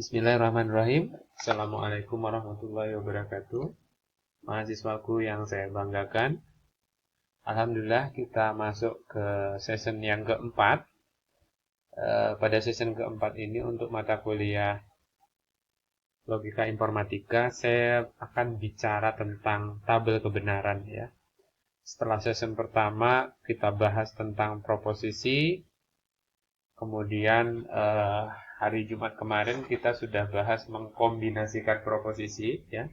Bismillahirrahmanirrahim. Assalamualaikum warahmatullahi wabarakatuh. Mahasiswaku yang saya banggakan. Alhamdulillah kita masuk ke season yang keempat. Pada season keempat ini untuk mata kuliah Logika Informatika, saya akan bicara tentang tabel kebenaran ya. Setelah season pertama kita bahas tentang proposisi. Kemudian hari Jumat kemarin kita sudah bahas mengkombinasikan proposisi ya.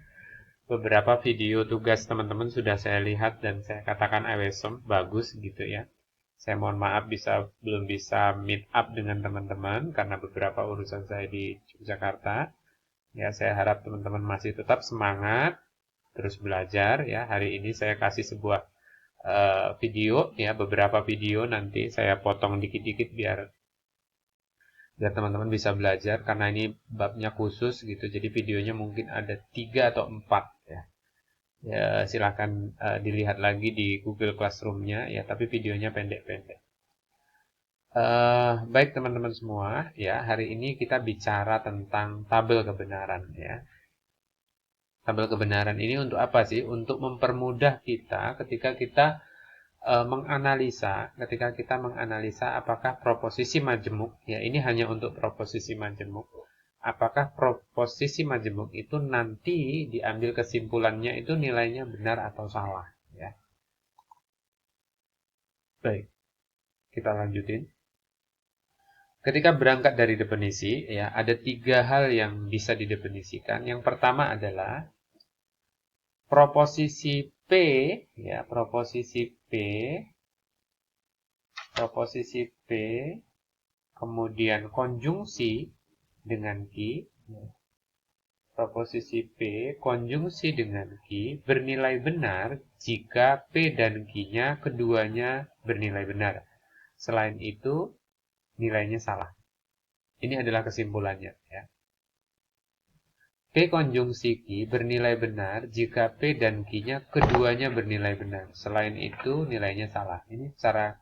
Beberapa video tugas teman-teman sudah saya lihat dan saya katakan awesome, bagus gitu ya. Saya mohon maaf belum bisa meet up dengan teman-teman karena beberapa urusan saya di Yogyakarta. Ya, saya harap teman-teman masih tetap semangat terus belajar ya. Hari ini saya kasih sebuah video ya, beberapa video nanti saya potong dikit-dikit biar teman-teman bisa belajar karena ini babnya khusus gitu. Jadi videonya mungkin ada 3 atau 4 ya. Ya, silahkan dilihat lagi di Google Classroom-nya ya, tapi videonya pendek-pendek. Baik teman-teman semua, ya hari ini kita bicara tentang tabel kebenaran ya. Tabel kebenaran ini untuk apa sih? Untuk mempermudah kita ketika kita menganalisa apakah proposisi majemuk, ya ini hanya untuk proposisi majemuk. Apakah proposisi majemuk itu nanti diambil kesimpulannya itu nilainya benar atau salah ya. Baik, kita lanjutin. Ketika berangkat dari definisi ya, ada 3 hal yang bisa didefinisikan. Yang pertama adalah proposisi P ya, proposisi P, kemudian konjungsi dengan ki. Proposisi P konjungsi dengan ki bernilai benar jika P dan Q-nya keduanya bernilai benar. Selain itu, nilainya salah. Ini adalah kesimpulannya ya. P konjungsi Q bernilai benar jika P dan Q-nya keduanya bernilai benar. Selain itu, nilainya salah. Ini cara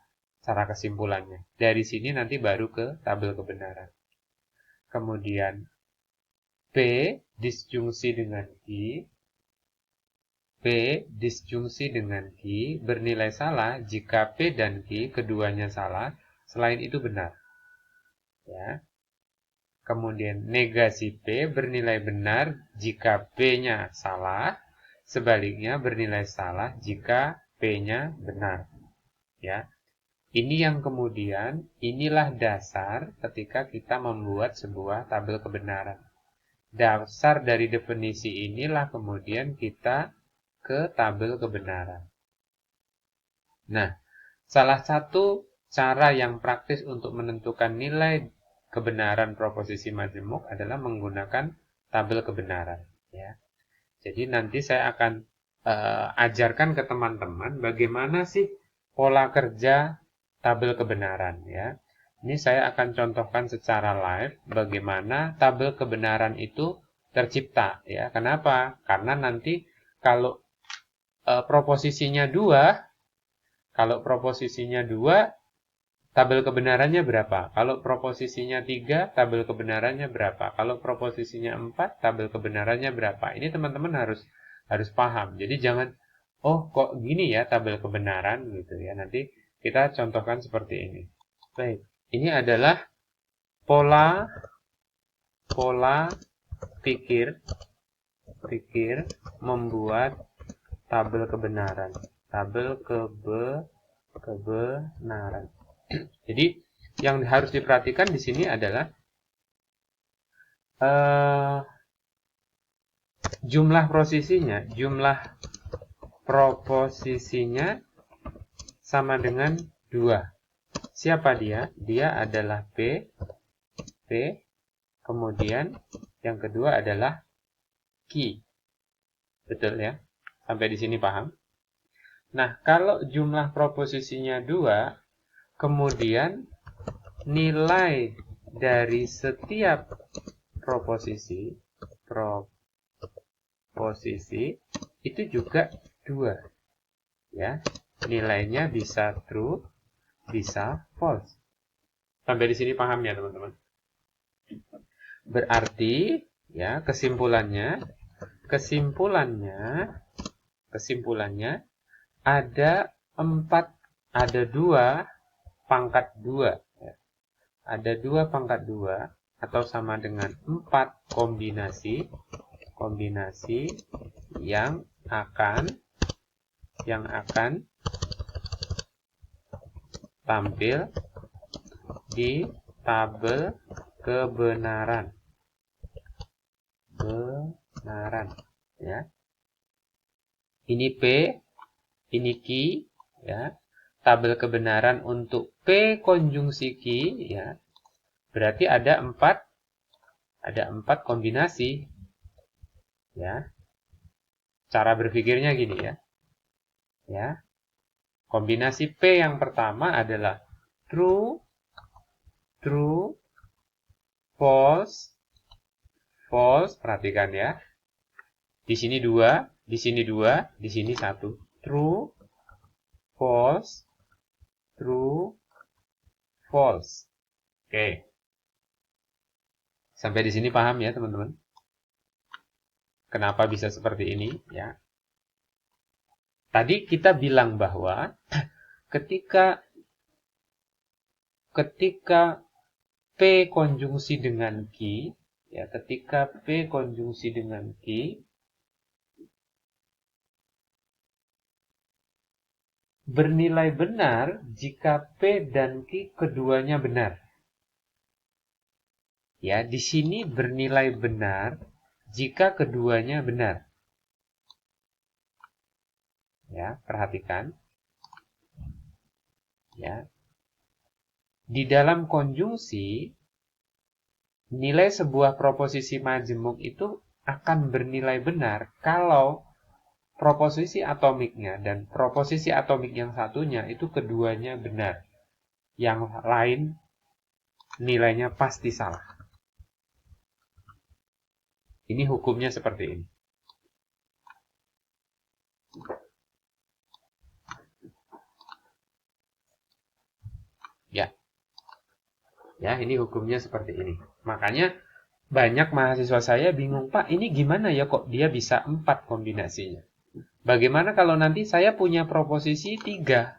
kesimpulannya. Dari sini nanti baru ke tabel kebenaran. Kemudian P disjungsi dengan Q bernilai salah jika P dan Q keduanya salah, selain itu benar. Ya. Kemudian negasi P bernilai benar jika P-nya salah, sebaliknya bernilai salah jika P-nya benar. Ya. Ini yang kemudian, inilah dasar ketika kita membuat sebuah tabel kebenaran. Dasar dari definisi inilah kemudian kita ke tabel kebenaran. Nah, salah satu cara yang praktis untuk menentukan nilai kebenaran proposisi majemuk adalah menggunakan tabel kebenaran. Ya. Jadi nanti saya akan ajarkan ke teman-teman bagaimana sih pola kerja tabel kebenaran. Ya. Ini saya akan contohkan secara live bagaimana tabel kebenaran itu tercipta. Ya. Kenapa? Karena nanti kalau proposisinya 2, tabel kebenarannya berapa? Kalau proposisinya 3, tabel kebenarannya berapa? Kalau proposisinya 4, tabel kebenarannya berapa? Ini teman-teman harus paham. Jadi jangan, oh kok gini ya tabel kebenaran gitu ya. Nanti kita contohkan seperti ini. Baik, ini adalah pola pikir membuat tabel kebenaran. Tabel kebenaran. Jadi yang harus diperhatikan di sini adalah jumlah proposisinya sama dengan 2. Siapa dia? Dia adalah P, kemudian yang kedua adalah Q. Betul ya? Sampai di sini paham? Nah, kalau jumlah proposisinya 2, kemudian nilai dari setiap proposisi itu juga 2. Ya. Nilainya bisa true, bisa false. Sampai di sini paham ya, teman-teman? Berarti ya kesimpulannya ada 2 pangkat 2 ya. Ada 2 pangkat 2 atau sama dengan 4 kombinasi yang akan tampil di tabel kebenaran. Ya. Ini P, ini Q ya. Tabel kebenaran untuk P konjungsi Q ya. Berarti ada 4 kombinasi ya. Cara berpikirnya gini ya. Ya. Kombinasi P yang pertama adalah true, false. Perhatikan ya. Di sini 2, di sini 2, di sini 1. True, false, false. Oke. Sampai di sini paham ya, teman-teman? Kenapa bisa seperti ini ya? Tadi kita bilang bahwa ketika P konjungsi dengan Q ya, ketika P konjungsi dengan Q bernilai benar jika P dan Q keduanya benar. Ya, di sini bernilai benar jika keduanya benar. Ya, perhatikan. Ya. Di dalam konjungsi, nilai sebuah proposisi majemuk itu akan bernilai benar kalau proposisi atomiknya dan proposisi atomik yang satunya itu keduanya benar. Yang lain nilainya pasti salah. Ini hukumnya seperti ini. Ya, ini hukumnya seperti ini. Makanya banyak mahasiswa saya bingung, Pak, ini gimana ya kok dia bisa 4 kombinasinya? Bagaimana kalau nanti saya punya proposisi 3?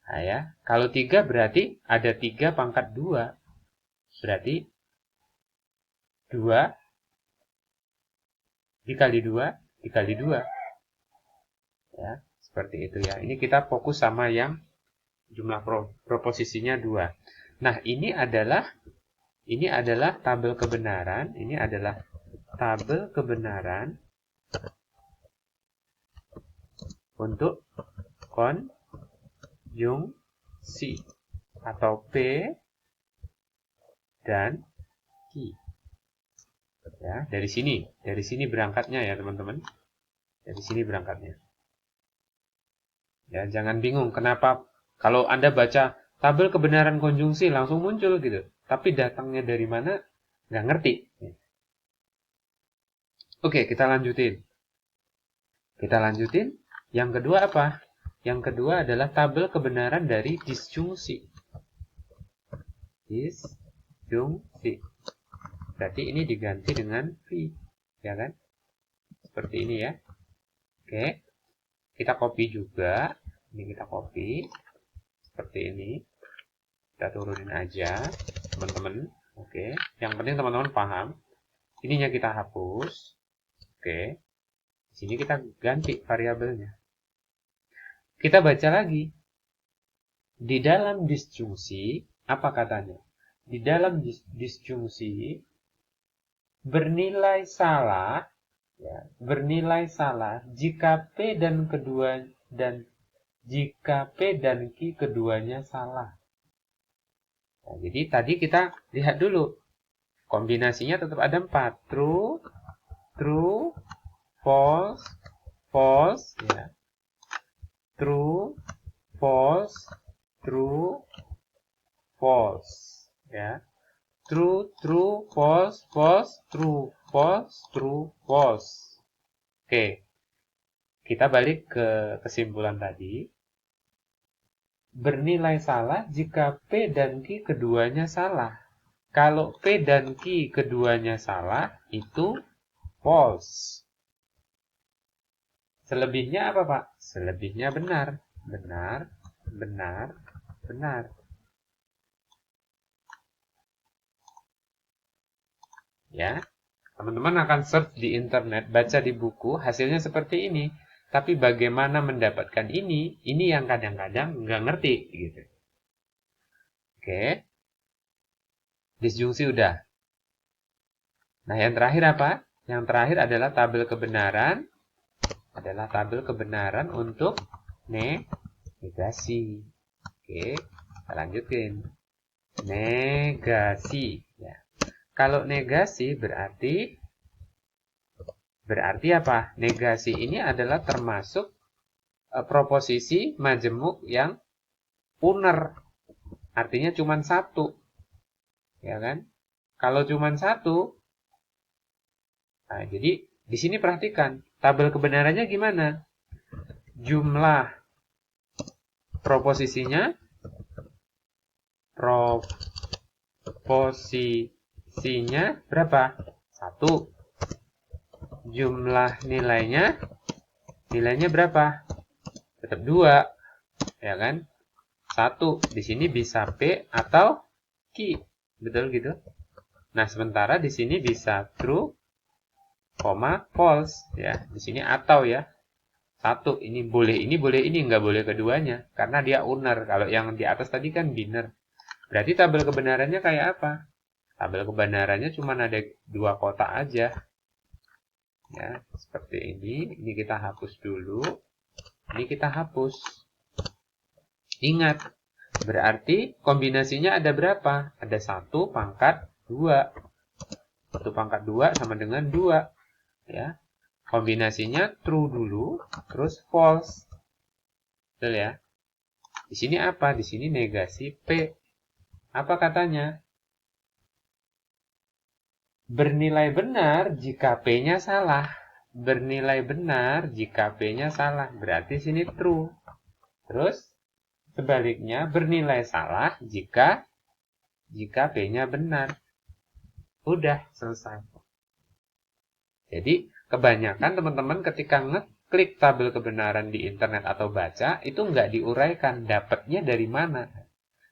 Nah ya, kalau 3 berarti ada 3 pangkat 2. Berarti 2 dikali 2 dikali 2. Ya, seperti itu ya. Ini kita fokus sama yang jumlah proposisinya 2. Nah, ini adalah tabel kebenaran. Ini adalah tabel kebenaran untuk konjungsi atau P dan Q. Ya, dari sini berangkatnya ya, teman-teman. Dari sini berangkatnya. Ya, jangan bingung kenapa kalau Anda baca tabel kebenaran konjungsi langsung muncul gitu. Tapi datangnya dari mana? Nggak ngerti. Oke, kita lanjutin. Yang kedua apa? Yang kedua adalah tabel kebenaran dari disjungsi. Berarti ini diganti dengan V. Ya kan? Seperti ini ya. Oke. Kita copy juga. Ini kita copy. Seperti ini. Kita turunin aja, teman-teman. Oke. Yang penting teman-teman paham. Ininya kita hapus. Oke. Di sini kita ganti variabelnya. Kita baca lagi. Di dalam disjungsi, apa katanya? Di dalam disjungsi bernilai salah jika P dan Q keduanya salah. Nah, jadi tadi kita lihat dulu. Kombinasinya tetap ada 4. True, false, ya. True, false, ya. True, false, true, false. Oke. Kita balik ke kesimpulan tadi. Bernilai salah jika P dan Q keduanya salah. Kalau P dan Q keduanya salah, itu false. Selebihnya apa, Pak? Selebihnya benar. Benar, benar, benar. Ya, teman-teman akan search di internet, baca di buku, hasilnya seperti ini. Tapi bagaimana mendapatkan ini yang kadang-kadang nggak ngerti gitu. Oke. Disjungsi udah. Nah, yang terakhir apa? Yang terakhir adalah tabel kebenaran. Adalah tabel kebenaran untuk negasi. Oke, kita lanjutin. Negasi. Ya. Kalau negasi berarti apa? Negasi ini adalah termasuk proposisi majemuk yang uner. Artinya cuma satu. Ya kan? Kalau cuma satu, nah, jadi di sini perhatikan tabel kebenarannya gimana? Jumlah proposisinya berapa? 1. Jumlah nilainya berapa? Tetap 2. Ya kan? 1. Di sini bisa P atau Q. Betul gitu? Nah, sementara di sini bisa true, false ya. Di sini atau ya. 1 ini boleh ini, nggak boleh keduanya karena dia uner. Kalau yang di atas tadi kan biner. Berarti tabel kebenarannya kayak apa? Tabel kebenarannya cuma ada 2 kotak aja. Ya, seperti ini. Ini kita hapus dulu. Ini kita hapus. Ingat, berarti kombinasinya ada berapa? Ada 1 pangkat 2. 1 pangkat 2 sama dengan 2. Ya. Kombinasinya true dulu, terus false. Betul ya? Di sini apa? Di sini negasi P. Apa katanya? Bernilai benar jika P-nya salah. Bernilai benar jika P-nya salah. Berarti sini true. Terus sebaliknya bernilai salah jika P-nya benar. Udah selesai. Jadi kebanyakan teman-teman ketika ngeklik tabel kebenaran di internet atau baca, itu nggak diuraikan dapatnya dari mana.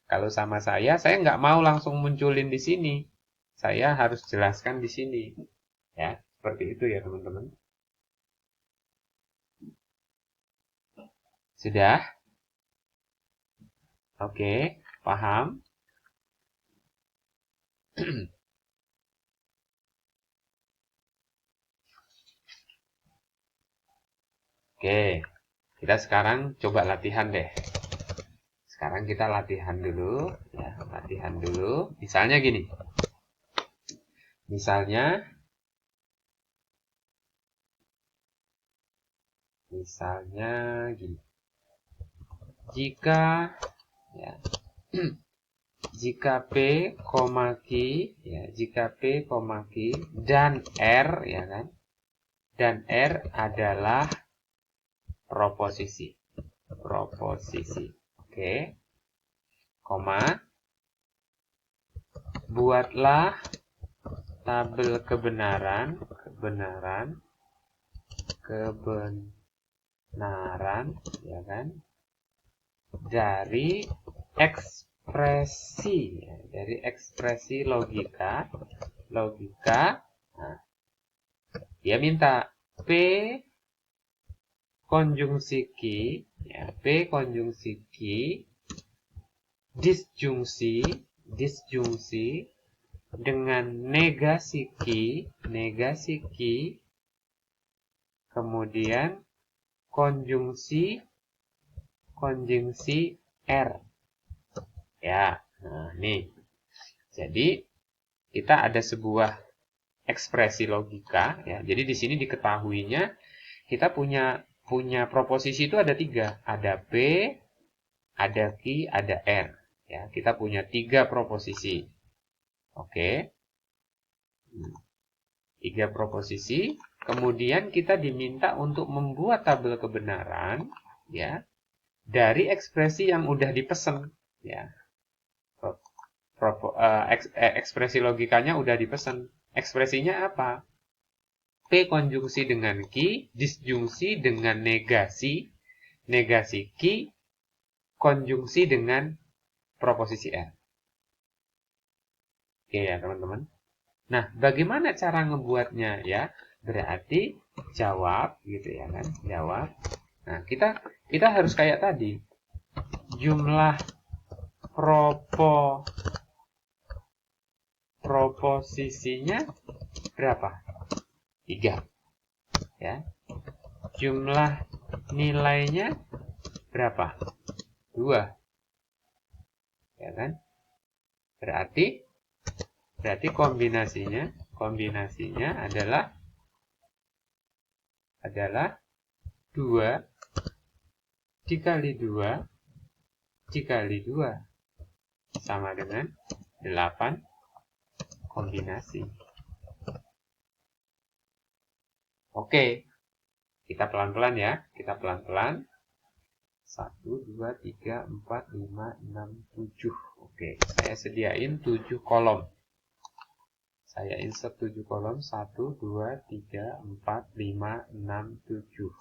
Kalau sama saya nggak mau langsung munculin di sini. Saya harus jelaskan di sini. Ya, seperti itu ya teman-teman. Sudah? Oke, paham? Oke, kita sekarang coba latihan deh. Sekarang kita latihan dulu, ya, latihan dulu. Misalnya gini. Misalnya gini. Jika ya, jika P, Q, ya, jika P, Q dan R, ya kan? Dan R adalah proposisi. Oke. Koma. Buatlah tabel kebenaran, ya kan? Dari ekspresi logika. Nah, dia minta P konjungsi Q, ya, P konjungsi Q disjungsi dengan negasi Q, kemudian konjungsi R. Ya, nah nih. Jadi kita ada sebuah ekspresi logika, ya. Jadi di sini diketahuinya kita punya proposisi itu ada 3, ada P, ada Q, ada R. Ya, kita punya 3 proposisi. Oke. 3 proposisi. Kemudian kita diminta untuk membuat tabel kebenaran, ya, dari ekspresi yang udah dipesan, ya. ekspresi logikanya udah dipesan. Ekspresinya apa? P konjungsi dengan Q, disjungsi dengan negasi, negasi Q, konjungsi dengan proposisi R. Oke ya teman-teman. Nah, bagaimana cara ngebuatnya ya? Berarti jawab gitu ya kan? Jawab. Nah, kita harus kayak tadi. Jumlah proposisinya berapa? 3. Ya. Jumlah nilainya berapa? 2. Ya kan? Berarti kombinasinya adalah 2 dikali 2 dikali 2 sama dengan 8 kombinasi. Oke, kita pelan-pelan ya. Kita pelan-pelan. 1, 2, 3, 4, 5, 6, 7. Oke, saya sediain 7 kolom. Saya insert 7 kolom. 1, 2, 3, 4, 5, 6, 7.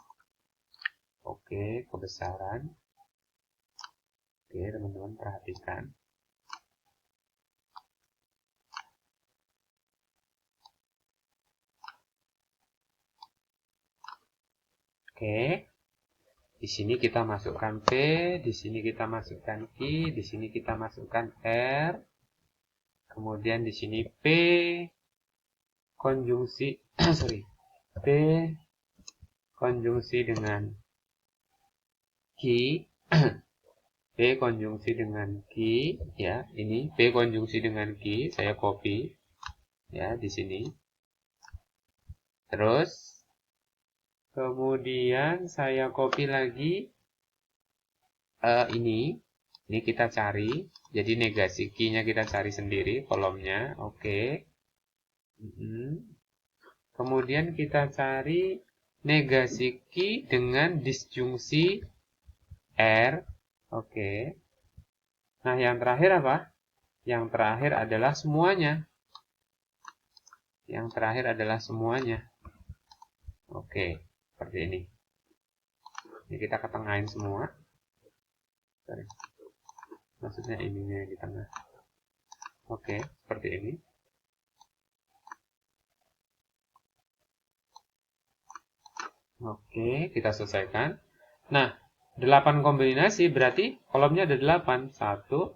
Oke, kebesaran. Oke, teman-teman perhatikan. Oke. Di sini kita masukkan P, di sini kita masukkan Q, di sini kita masukkan R. Kemudian di sini P konjungsi P konjungsi dengan Q. P konjungsi dengan Q ya, ini P konjungsi dengan Q, saya copy ya di sini. Terus kemudian saya copy lagi ini kita cari. Jadi negasi Q-nya kita cari sendiri kolomnya. Oke. Kemudian kita cari negasi Q dengan disjungsi R. Oke. Nah, yang terakhir apa? Yang terakhir adalah semuanya. Yang terakhir adalah semuanya. Oke, seperti ini. Ini kita ketengahin semua. Sorry. Maksudnya ininya di tengah. Oke, seperti ini. Oke, kita selesaikan. Nah, 8 kombinasi berarti kolomnya ada 8. 1,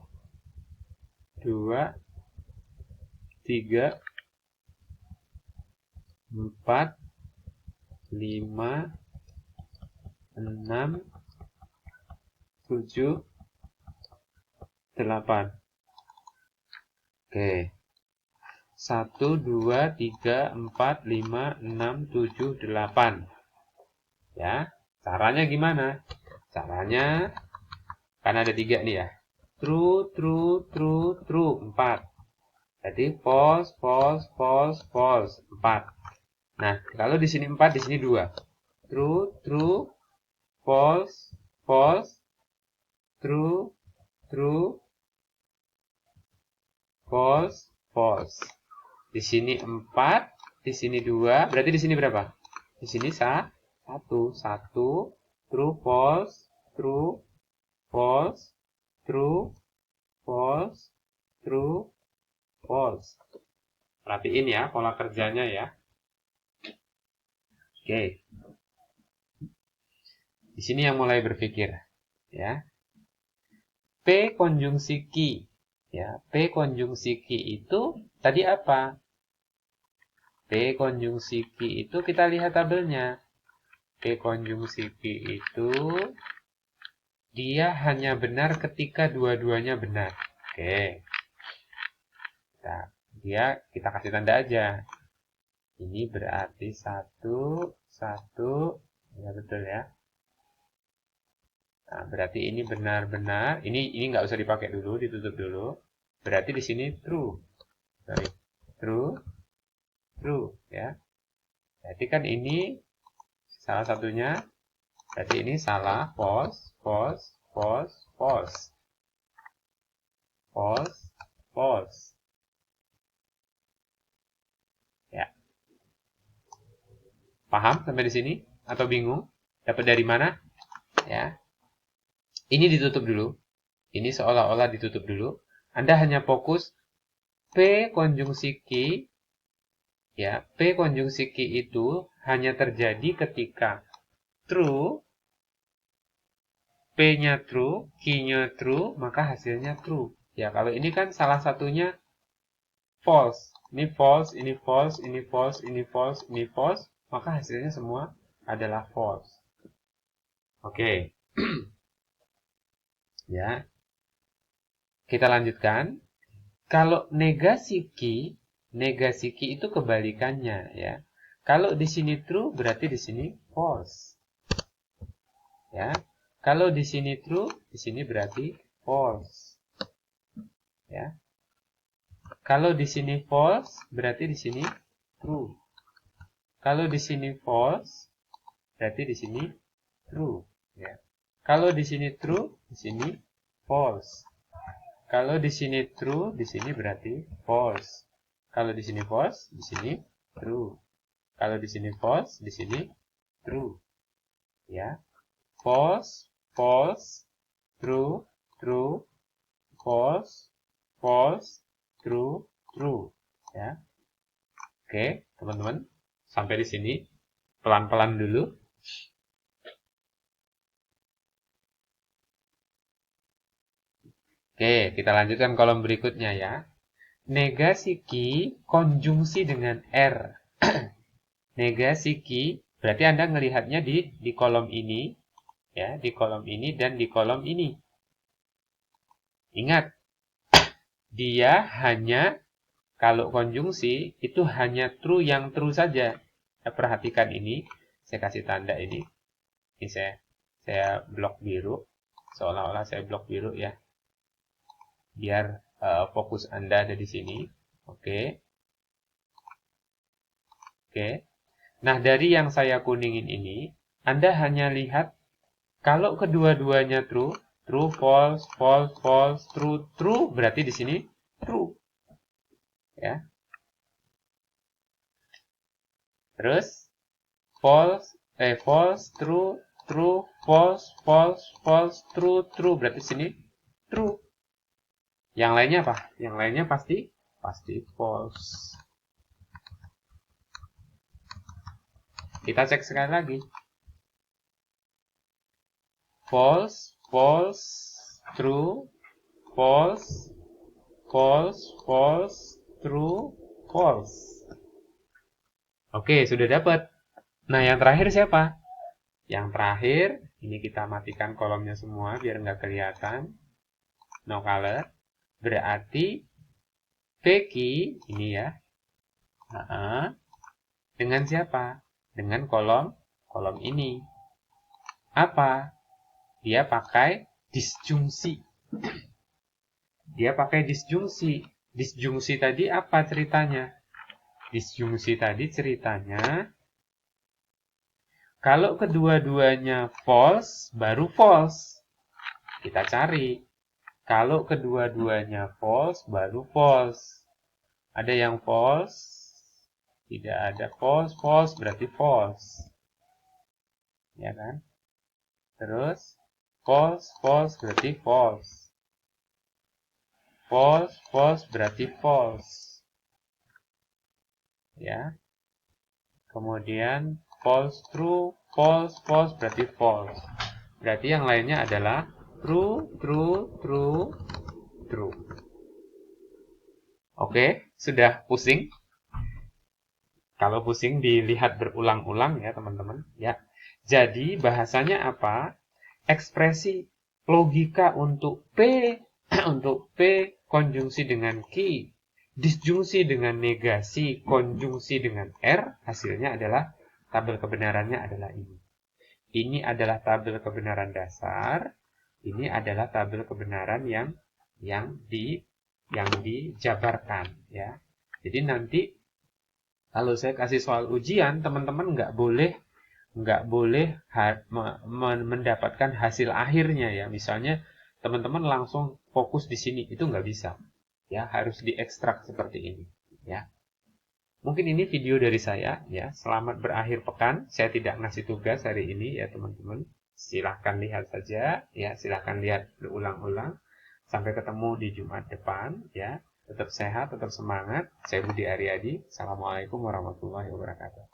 2, 3, 4, 5, 6, 7, 8. Oke. 1, 2, 3, 4, 5, 6, 7, 8. Ya, caranya gimana? Caranya, kan ada 3 nih ya. True, true, true, true, 4. Jadi false, false, false, false, 4. Nah, kalau di sini 4, di sini 2. True, true, false, false, true, true, false, false. Di sini 4, di sini 2, berarti di sini berapa? Di sini 1, 1, true, false, true, false, true, false, true, false. Perhatiin ya pola kerjanya ya. Oke. Di sini yang mulai berpikir ya. P konjungsi Q. Ya, P konjungsi Q itu tadi apa? P konjungsi Q itu kita lihat tabelnya. P konjungsi Q itu dia hanya benar ketika dua-duanya benar. Oke. Nah, kita kasih tanda aja. Ini berarti 1, 1, ya betul ya. Nah, berarti ini benar-benar, ini nggak usah dipakai dulu, ditutup dulu. Berarti di sini true. Sorry. True, true ya. Berarti kan ini salah satunya, berarti ini salah, false, false, false, false. False, false. Ya. Paham sampai di sini? Atau bingung? Dapat dari mana? Ya. Ini ditutup dulu. Ini seolah-olah ditutup dulu. Anda hanya fokus P konjungsi Q. Ya, P konjungsi Q itu hanya terjadi ketika true, P-nya true, Q-nya true, maka hasilnya true. Ya, kalau ini kan salah satunya false. Ini false, ini false, ini false, ini false, ini false, maka hasilnya semua adalah false. Oke. Ya. Kita lanjutkan. Kalau negasi Q itu kebalikannya ya. Kalau di sini true berarti di sini false. Ya. Kalau di sini true, di sini berarti false. Ya. Kalau di sini false, berarti di sini true. Kalau di sini false, berarti di sini true. Ya. Kalau di sini true, di sini false. Kalau di sini true, di sini berarti false. Kalau di sini false, di sini true. Kalau di sini false, di sini true. Ya. False, false, true, true, false, false, true, true. Ya. Oke, teman-teman. Sampai di sini. Pelan-pelan dulu. Oke, kita lanjutkan kolom berikutnya ya. Negasi Q konjungsi dengan R. Negasi Q, berarti Anda melihatnya di kolom ini, ya, di kolom ini dan di kolom ini. Ingat, dia hanya, kalau konjungsi, itu hanya true yang true saja. Ya, perhatikan ini, saya kasih tanda ini. Ini saya blok biru, seolah-olah saya blok biru ya. Biar fokus Anda ada di sini. Oke. Oke. Nah, dari yang saya kuningin ini, Anda hanya lihat kalau kedua-duanya true, true, false, false, false, true, true, berarti di sini true. Ya. Terus false, false, true, true, false, false, false, true, true, berarti di sini true. Yang lainnya apa? Yang lainnya pasti false. Kita cek sekali lagi. False, false, true, false, false, false, true, false. Oke, sudah dapat. Nah, yang terakhir siapa? Yang terakhir, ini kita matikan kolomnya semua biar nggak kelihatan. No color. Berarti PQ ini ya. Dengan siapa? Dengan kolom ini. Apa? Dia pakai disjungsi. Dia pakai disjungsi. Disjungsi tadi apa ceritanya? Disjungsi tadi ceritanya kalau kedua-duanya false, baru false. Kita cari. Kalau kedua-duanya false, baru false. Ada yang false? Tidak ada false. False berarti false. Ya kan? Terus, false, false berarti false. False, false berarti false. Ya. Kemudian, false, true, false, false berarti false. Berarti yang lainnya adalah true, true, true, true. Oke, sudah pusing? Kalau pusing dilihat berulang-ulang ya teman-teman. Ya. Jadi bahasanya apa? Ekspresi logika untuk P untuk P konjungsi dengan Q, disjungsi dengan negasi, konjungsi dengan R, hasilnya adalah tabel kebenarannya adalah ini. Ini adalah tabel kebenaran dasar. Ini adalah tabel kebenaran yang dijabarkan ya. Jadi nanti kalau saya kasih soal ujian, teman-teman nggak boleh mendapatkan hasil akhirnya ya. Misalnya teman-teman langsung fokus di sini, itu nggak bisa. Ya, harus diekstrak seperti ini, ya. Mungkin ini video dari saya, ya. Selamat berakhir pekan. Saya tidak ngasih tugas hari ini, ya teman-teman. Silahkan lihat saja, ya. Silahkan lihat berulang-ulang. Sampai ketemu di Jumat depan, ya. Tetap sehat, tetap semangat. Saya Budi Aryadi. Assalamualaikum warahmatullahi wabarakatuh.